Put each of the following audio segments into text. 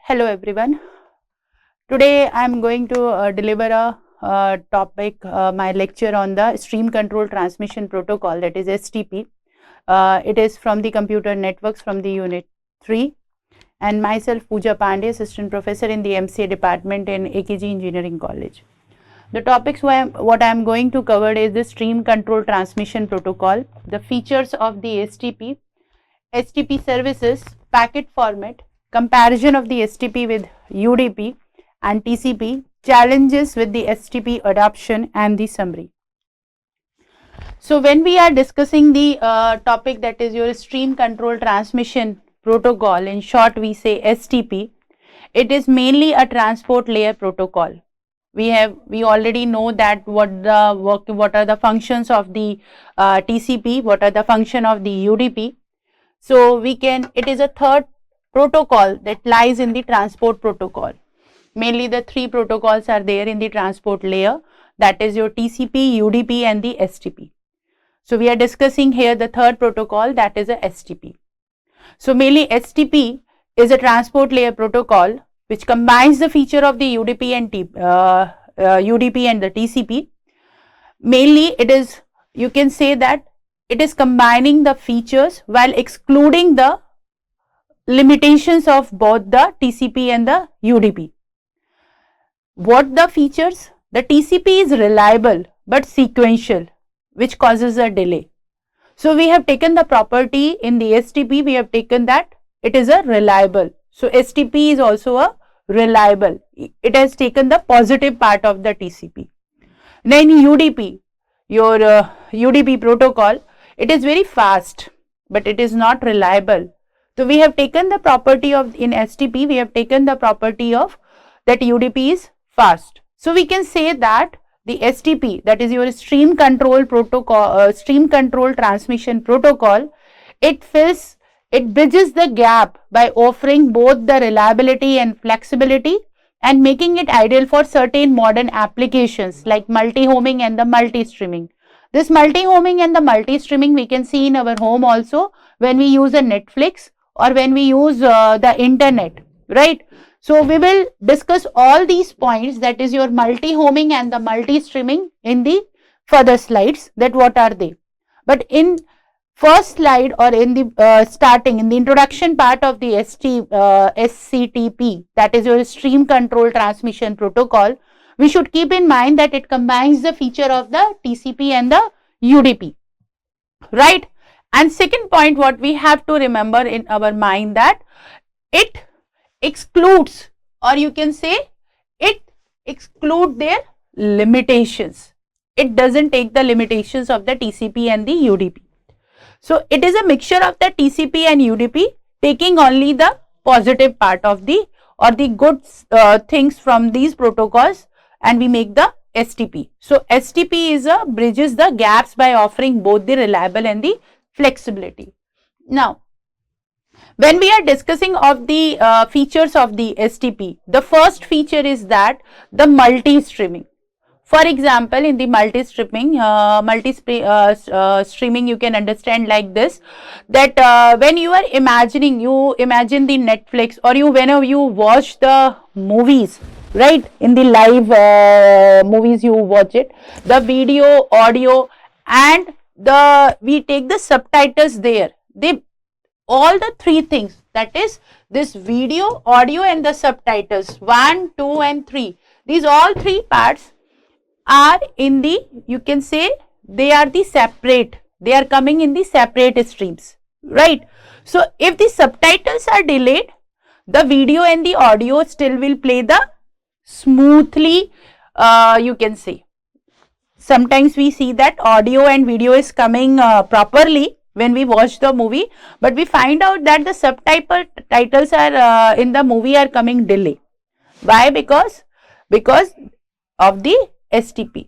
Hello everyone. Today I am going to deliver a topic, my lecture on the Stream Control Transmission Protocol, that is STP. It is from the Computer Networks from the Unit 3, and myself Pooja Pandey, Assistant Professor in the MCA Department in AKG Engineering College. The topics what I am going to cover is the Stream Control Transmission Protocol, the features of the STP, STP services, packet format, comparison of the STP with UDP and TCP, challenges with the STP adoption, and the summary. So when we are discussing the topic, that is your Stream Control Transmission Protocol, in short we say STP, it is mainly a transport layer protocol. We already know that what are the functions of the TCP, what are the function of the UDP. So it is a third protocol that lies in the transport protocol. Mainly the three protocols are there in the transport layer, that is your TCP, UDP and the STP. So we are discussing here the third protocol, that is a STP. So mainly STP is a transport layer protocol which combines the feature of the UDP and the TCP. Mainly it is, you can say that it is combining the features while excluding the limitations of both the TCP and the UDP. What the features? The TCP is reliable but sequential, which causes a delay. So we have taken the property in the STP, we have taken that it is a reliable. So STP is also a reliable. It has taken the positive part of the TCP. Then UDP, your UDP protocol, it is very fast, but it is not reliable. So we have taken the property of, in STP, we have taken the property of that UDP is fast. So we can say that the STP, that is your Stream Control Protocol, Stream Control Transmission Protocol, it bridges the gap by offering both the reliability and flexibility and making it ideal for certain modern applications like multi-homing and the multi-streaming. This multi-homing and the multi-streaming we can see in our home also when we use a Netflix or when we use the internet, right? So we will discuss all these points, that is your multi-homing and the multi-streaming, in the further slides, that what are they. But in first slide or in the starting, in the introduction part of the SCTP, that is your Stream Control Transmission Protocol, we should keep in mind that it combines the feature of the TCP and the UDP, right? And second point what we have to remember in our mind, that it excludes, or you can say it excludes their limitations. It doesn't take the limitations of the TCP and the UDP. So it is a mixture of the TCP and UDP, taking only the positive part of the, or the good things from these protocols, and we make the STP. So STP is a bridges the gaps by offering both the reliable and the flexibility. Now, when we are discussing of the features of the STP, the first feature is that the multi-streaming. For example, in the multi-streaming, streaming you can understand like this, that when you are imagining, you imagine the Netflix, or whenever you watch the movies, right, in the live movies you watch it, the video, audio and we take the subtitles there. All the three things, that is this video, audio and the subtitles, 1, 2 and 3, these all three parts are in the, you can say they are the separate, they are coming in the separate streams, right? So if the subtitles are delayed, the video and the audio still will play the smoothly, you can say. Sometimes we see that audio and video is coming properly when we watch the movie, but we find out that the subtitles are in the movie are coming delay. Why? Because of the STP.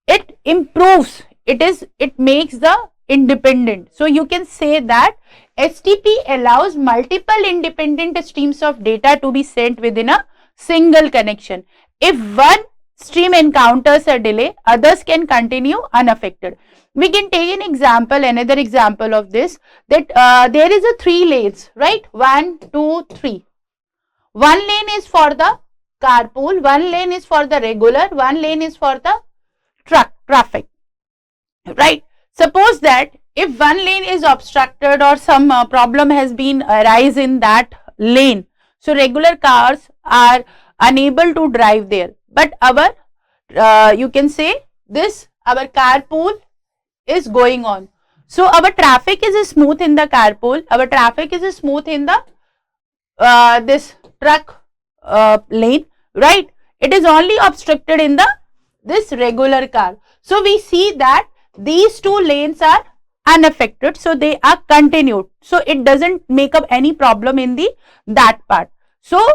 It improves, it makes the independent. So you can say that STP allows multiple independent streams of data to be sent within a single connection. If one stream encounters a delay, others can continue unaffected. We can take an example, another example of this, that there is a 3 lanes, right? 1, 2, 3. one lane is for the carpool, one lane is for the regular, one lane is for the truck traffic, right? Suppose that if one lane is obstructed or some problem has been arise in that lane, so regular cars are unable to drive there, but our you can say this, our carpool is going on. So our traffic is smooth in the carpool, our traffic is smooth in the this truck lane, right? It is only obstructed in the this regular car. So we see that these two lanes are unaffected, so they are continued, so it doesn't make up any problem in the that part. So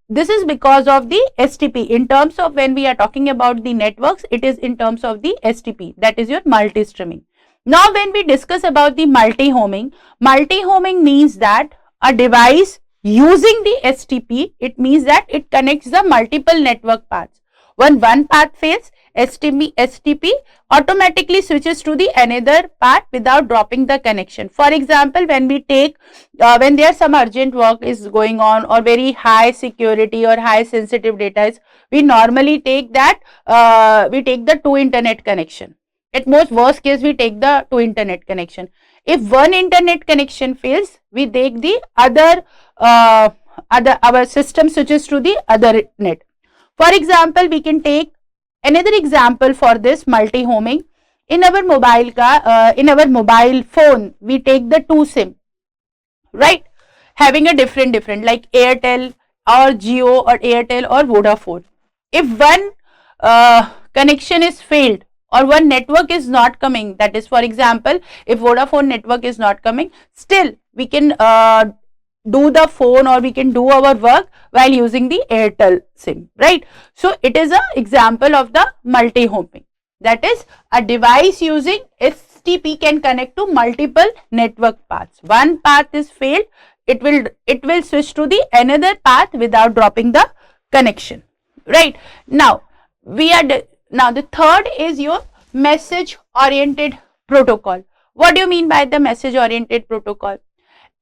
this is because of the STP. In terms of when we are talking about the networks, it is in terms of the STP, that is your multi-streaming. Now when we discuss about the multi-homing, multi-homing means that a device using the STP, it means that it connects the multiple network paths. When one path fails, STP automatically switches to the another path without dropping the connection. For example, when we take, when there some urgent work is going on or very high security or high sensitive data is, we normally take that, we take the two internet connection. At most worst case, we take the two internet connection. If one internet connection fails, we take the other, our system switches to the other net. For example, we can take another example for this multi-homing. In our mobile in our mobile phone, we take the two SIM, right? Having a different like Airtel or Jio or Airtel or Vodafone. If one connection is failed or one network is not coming, that is, for example, if Vodafone network is not coming, still we can do the phone or we can do our work while using the Airtel SIM, right? So it is an example of the multi-homing. That is, a device using STP can connect to multiple network paths. One path is failed, it will switch to the another path without dropping the connection, right? Now now the third is your message oriented protocol. What do you mean by the message oriented protocol?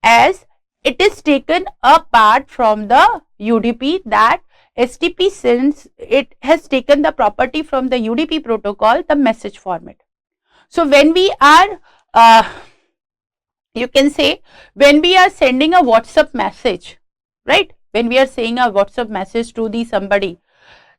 As it is taken apart from the UDP, that STP, since it has taken the property from the UDP protocol, the message format. So when we are you can say, when we are sending a WhatsApp message, right? When we are saying a WhatsApp message to the somebody,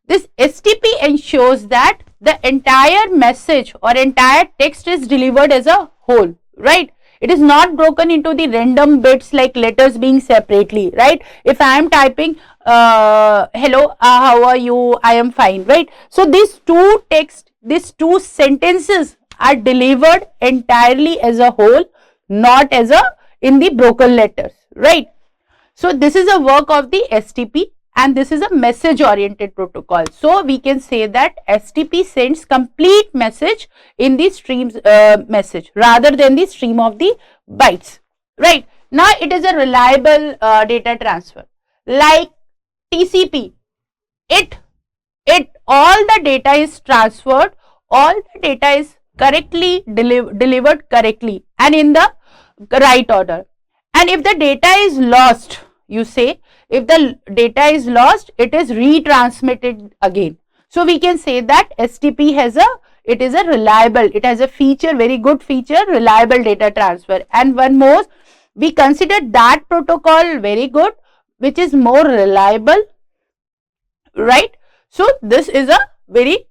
this STP ensures that the entire message or entire text is delivered as a whole, right? It is not broken into the random bits like letters being separately, right? If I am typing, hello, how are you? I am fine, right? So these two text, these two sentences are delivered entirely as a whole, not as a in the broken letters, right? So this is a work of the STP, and this is a message oriented protocol. So we can say that STP sends complete message in the streams message rather than the stream of the bytes, right? Now it is a reliable data transfer. Like TCP, it all the data is transferred, all the data is correctly delivered correctly and in the right order. And if the data is lost, you say, if the data is lost, it is retransmitted again. So we can say that STP has it is a reliable, it has a feature, very good feature, reliable data transfer. And one more, we consider that protocol very good, which is more reliable, right? So this is a very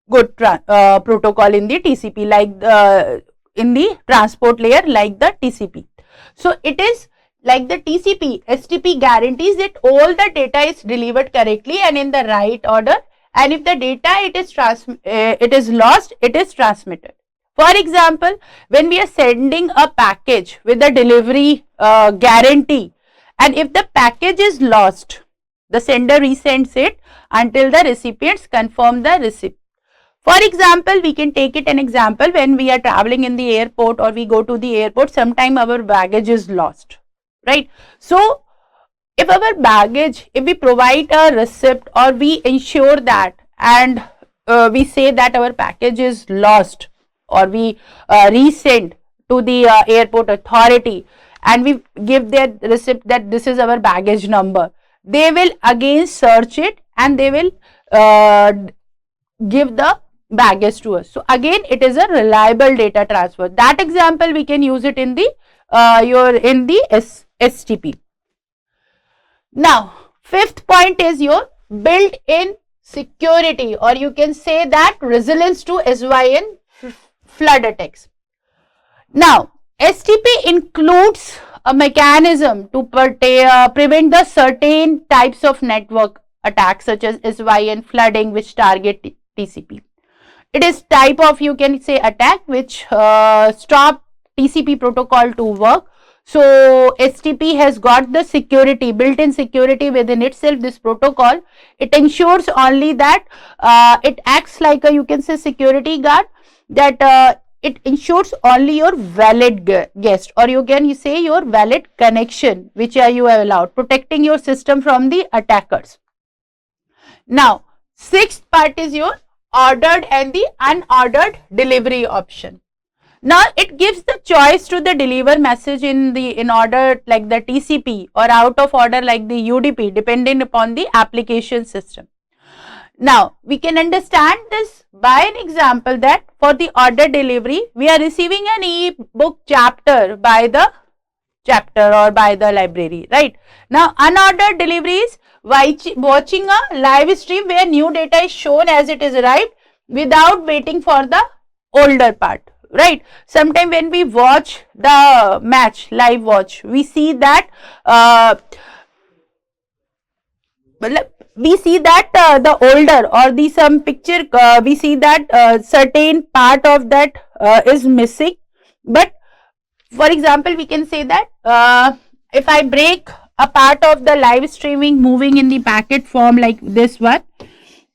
good protocol in the TCP, like in the transport layer, like the TCP. So it is like the TCP, STP guarantees that all the data is delivered correctly and in the right order, and if the data it is lost, it is transmitted. For example, when we are sending a package with a delivery guarantee, and if the package is lost, the sender resends it until the recipients confirm the receipt. For example, we can take it an example when we are traveling in the airport or we go to the airport, sometime our baggage is lost, right? So if our baggage, if we provide a receipt or we ensure that, and we say that our package is lost, or we resend to the airport authority, and we give their receipt that this is our baggage number, they will again search it and they will give the baggage to us. So again, it is a reliable data transfer. That example we can use it in the STP. Now, fifth point is your built-in security, or you can say that resilience to SYN flood attacks. Now, STP includes a mechanism to prevent the certain types of network attacks such as SYN flooding which target TCP. It is type of, you can say, attack which stop TCP protocol to work. So STP has got the security, built-in security within itself, this protocol. It ensures only that it acts like a, you can say, security guard, that it ensures only your valid guest, or you can say your valid connection which you have allowed, protecting your system from the attackers. Now, sixth part is your ordered and the unordered delivery option. Now, it gives the choice to the deliver message in order like the TCP or out of order like the UDP, depending upon the application system. Now, we can understand this by an example that for the order delivery, we are receiving an e-book chapter by the chapter or by the library, right? Now, unordered delivery is watching a live stream where new data is shown as it is arrived without waiting for the older part. Right, sometimes when we watch the match, live watch, we see that the older or the some picture, we see that certain part of that is missing. But for example, we can say that if I break a part of the live streaming moving in the packet form like this one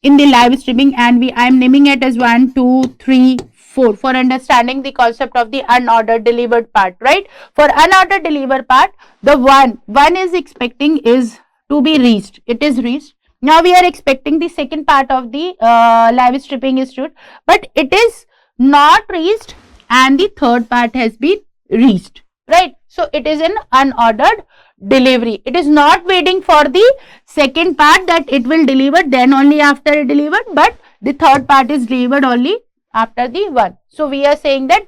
in the live streaming, and I am naming it as 1, 2, 3, 4 for understanding the concept of the unordered delivered part, right? For unordered delivered part, the one is expecting is to be reached. It is reached. Now we are expecting the second part of the live streaming is shoot, but it is not reached, and the third part has been reached, right? So it is an unordered delivery. It is not waiting for the second part that it will deliver, then only after it delivered, but the third part is delivered only after the one. So we are saying that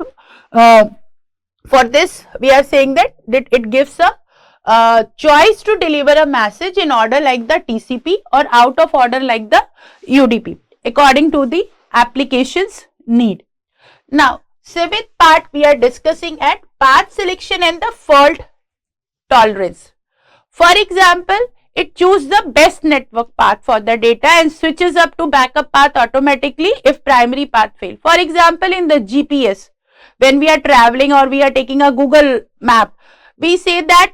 for this we are saying that it gives a choice to deliver a message in order like the TCP or out of order like the UDP according to the application's need. Now, seventh part we are discussing at path selection and the fault tolerance. For example, it chooses the best network path for the data and switches up to backup path automatically if primary path fails. For example, in the GPS, when we are traveling or we are taking a Google map, we say that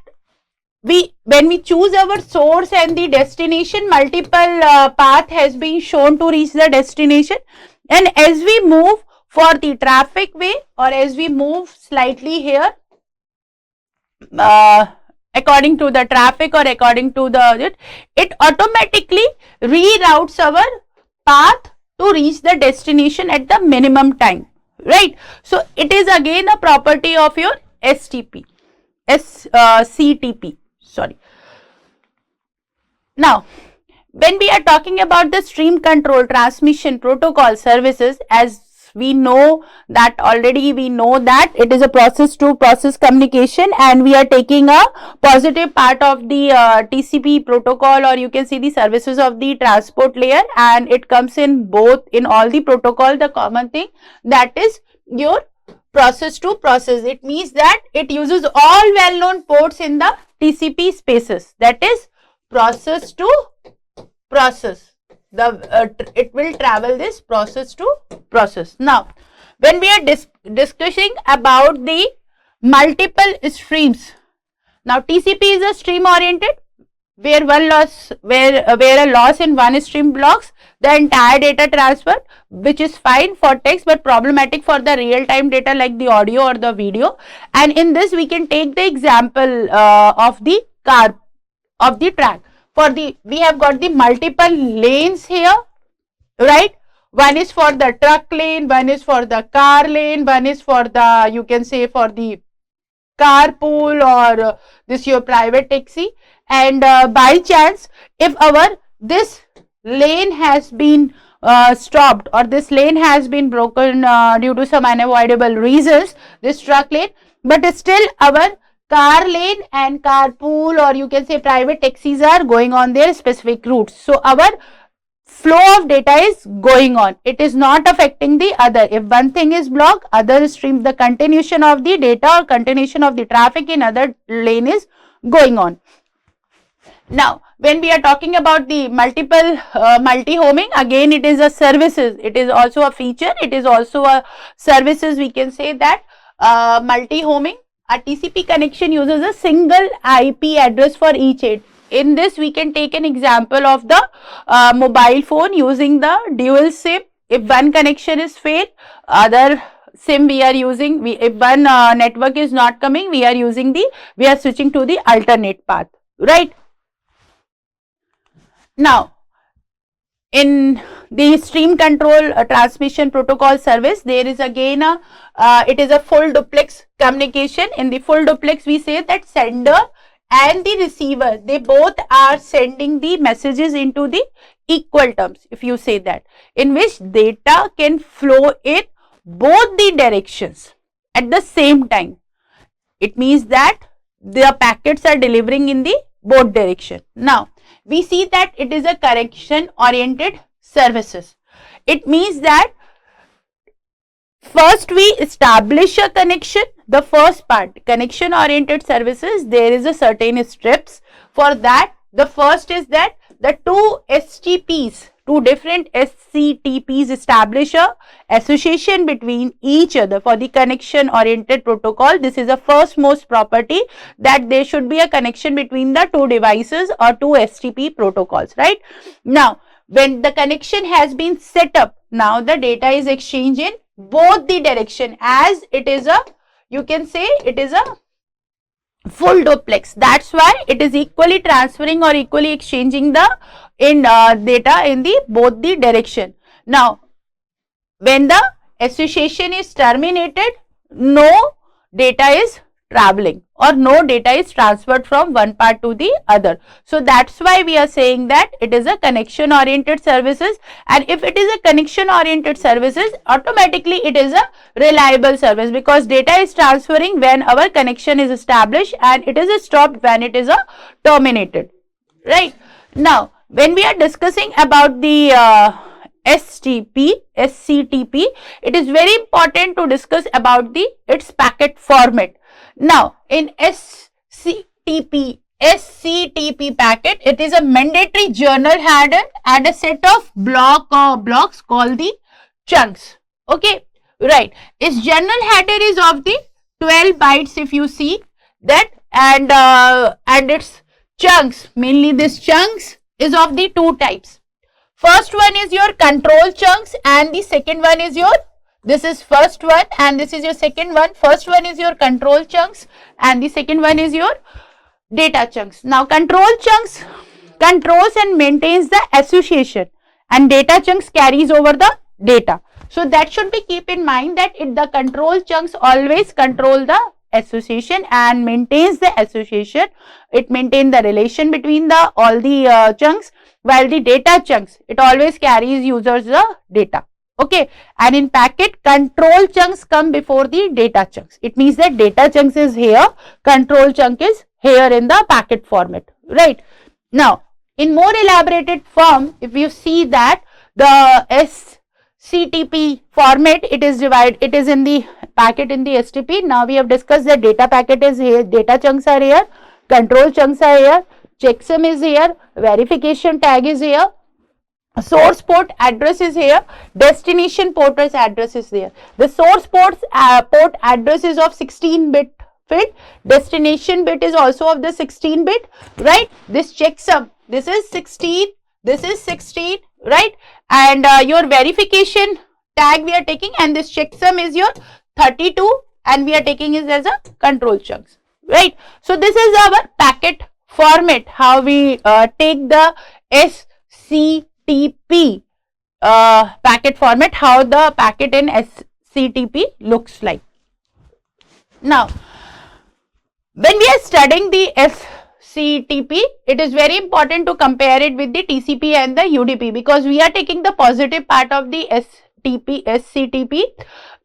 when we choose our source and the destination, multiple path has been shown to reach the destination, and as we move for the traffic way or as we move slightly here, according to the traffic or according to the it automatically reroutes our path to reach the destination at the minimum time, right? So it is again a property of your CTP. Sorry. Now, when we are talking about the stream control transmission protocol services, as we know that already, we know that it is a process to process communication, and we are taking a positive part of the TCP protocol, or you can see the services of the transport layer, and it comes in both, in all the protocol, the common thing that is your process to process. It means that it uses all well-known ports in the TCP spaces, that is process to process. It will travel this process to process. Now, when we are discussing about the multiple streams, now TCP is a stream oriented, where a loss in one stream blocks the entire data transfer, which is fine for text but problematic for the real time data like the audio or the video. And in this we can take the example of the track. We have got the multiple lanes here, right? One is for the truck lane, one is for the car lane, one is for the, you can say, for the carpool or this your private taxi, and by chance if this lane has been stopped, or this lane has been broken due to some unavoidable reasons, this truck lane, but still our car lane and carpool, or you can say private taxis, are going on their specific routes. So our flow of data is going on, it is not affecting the other. If one thing is blocked, other stream, the continuation of the data or continuation of the traffic in other lane is going on. Now when we are talking about the multiple multi-homing, again it is a services, it is also a feature, it is also a services. We can say that multi-homing, a TCP connection uses a single IP address for each aid. In this we can take an example of the mobile phone using the dual SIM. If one connection is failed, other SIM we are using, if one network is not coming, we are switching to the alternate path, right? Now in the stream control transmission protocol service, there is again it is a full duplex communication. In the full duplex we say that sender and the receiver, they both are sending the messages into the equal terms, if you say that, in which data can flow in both the directions at the same time. It means that the packets are delivering in the both direction. Now we see that it is a connection oriented services. It means that first we establish a connection. The first part, connection oriented services, there is a certain steps for that. The first is that the two STPs, two different SCTPs establish a association between each other for the connection oriented protocol. This is the first most property, that there should be a connection between the two devices or two STP protocols, right? Now when the connection has been set up, now the data is exchanged in both the direction, as it is a, you can say it is a full duplex. That's why it is equally transferring or equally exchanging the data in the both the direction. Now when the association is terminated, no data is traveling or no data is transferred from one part to the other. So that's why we are saying that it is a connection oriented services, and if it is a connection oriented services, automatically it is a reliable service, because data is transferring when our connection is established and it is stopped when it is terminated, right? Now when we are discussing about the SCTP, it is very important to discuss about its packet format. Now in SCTP packet, it is a mandatory journal header and a set of blocks called the chunks. Okay, right. Its journal header is of the 12 bytes, if you see that, and its chunks, mainly this chunks is of the two types. First one is your control chunks and the second one is your, this is first one and this is your second one. First one is your control chunks and the second one is your data chunks. Now control chunks controls and maintains the association, and data chunks carries over the data. So that should be keep in mind that the control chunks always control the association and maintains the association. It maintains the relation between the all the chunks, while the data chunks, it always carries users the data. Okay, and in packet, control chunks come before the data chunks. It means that data chunks is here, control chunk is here in the packet format, right? Now in more elaborated form, if you see that the SCTP format, it is divided, it is in the packet in the STP. Now we have discussed that data packet is here, data chunks are here, control chunks are here, checksum is here, verification tag is here, source port address is here, destination port's address is there. The source port address is of 16-bit fit, destination bit is also of the 16-bit, right? This checksum, this is 16, this is 16, right? And your verification tag we are taking, and this checksum is your 32, and we are taking it as a control chunks, right? So this is our packet format, how we take the SCTP packet format, how the packet in SCTP looks like. Now when we are studying the SCTP, it is very important to compare it with the TCP and the UDP, because we are taking the positive part of the SCTP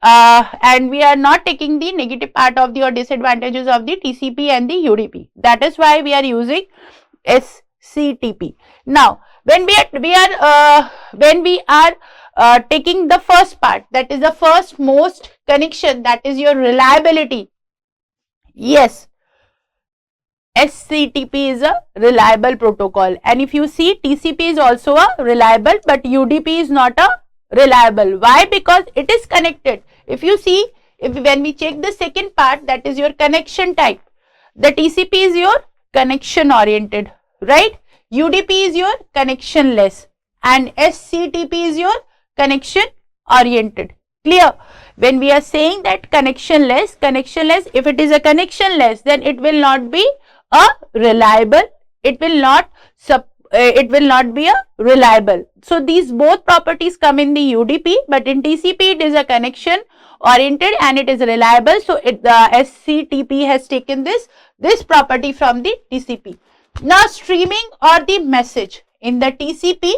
and we are not taking the negative part of the or disadvantages of the TCP and the UDP. That is why we are using SCTP. Now, when we are taking the first part, that is the first most connection, that is your reliability. Yes, SCTP is a reliable protocol, and if you see, TCP is also a reliable, but UDP is not a reliable. Why? Because it is connected. If you see, when we check the second part, that is your connection type, the TCP is your connection oriented, right? UDP is your connection less, and SCTP is your connection oriented. Clear? When we are saying that connection less, if it is a connection less, then it will not be a reliable, it will not be a reliable. So these both properties come in the UDP, but in TCP it is a connection oriented and it is reliable. So the SCTP has taken this property from the TCP. Now, streaming or the message. In the TCP,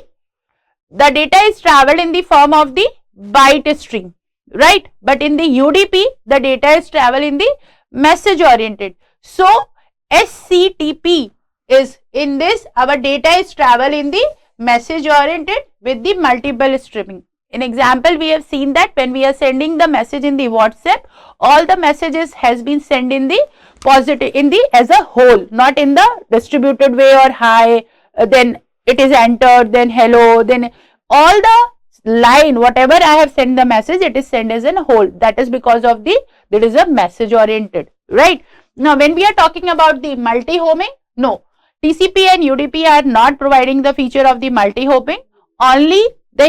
the data is traveled in the form of the byte stream, right? But in the UDP, the data is traveled in the message oriented. So SCTP is in this, our data is travel in the message oriented with the multiple streaming. In example, we have seen that when we are sending the message in the WhatsApp, all the messages has been sent in the positive, in the as a whole, not in the distributed way or hi, then it is entered, then hello, then all the line, whatever I have sent the message, it is sent as a whole. That is because of the, that is a message oriented, right? Now, when we are talking about the multi-homing, no, TCP and UDP are not providing the feature of the multi-homing. Only the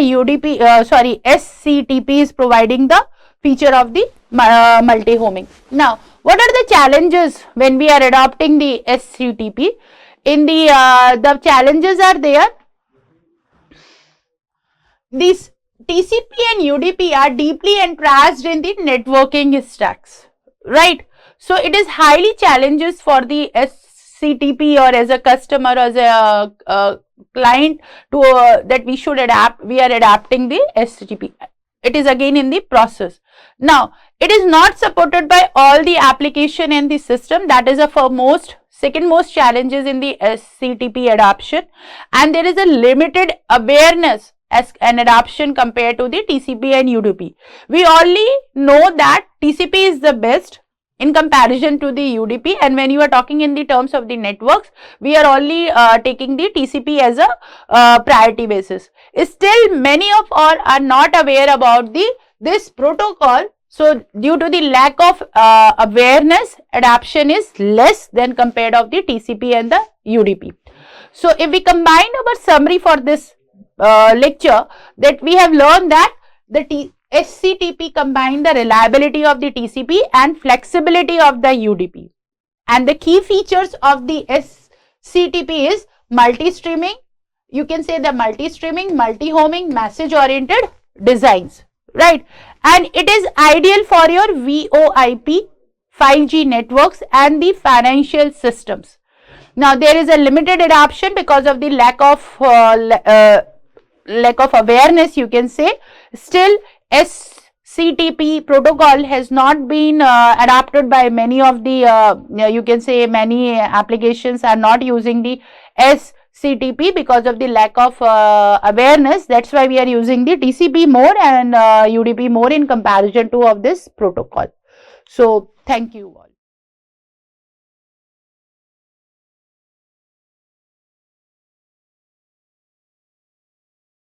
SCTP is providing the feature of the multi-homing. Now, what are the challenges when we are adopting the SCTP? In the challenges are there. These TCP and UDP are deeply entrenched in the networking stacks, right? So it is highly challenges for the SCTP or as a customer or as a client to that we should adapt. We are adapting the SCTP. It is again in the process. Now, it is not supported by all the application in the system. That is a second most challenges in the SCTP adoption, and there is a limited awareness as an adoption compared to the TCP and UDP. We only know that TCP is the best in comparison to the UDP, and when you are talking in the terms of the networks, we are only taking the TCP as a priority basis. Still, many of all are not aware about this protocol. So due to the lack of awareness, adoption is less than compared of the TCP and the UDP. So if we combine our summary for this lecture, that we have learned that the SCTP combine the reliability of the TCP and flexibility of the UDP, and the key features of the SCTP is multi-streaming, you can say the multi-streaming, multi-homing, message oriented designs, right? And it is ideal for your VoIP, 5G networks and the financial systems. Now, there is a limited adoption because of the lack of awareness, you can say. Still, SCTP protocol has not been adopted by many of the you can say many applications are not using the SCTP because of the lack of awareness. That's why we are using the TCP more and UDP more in comparison to of this protocol. So thank you all.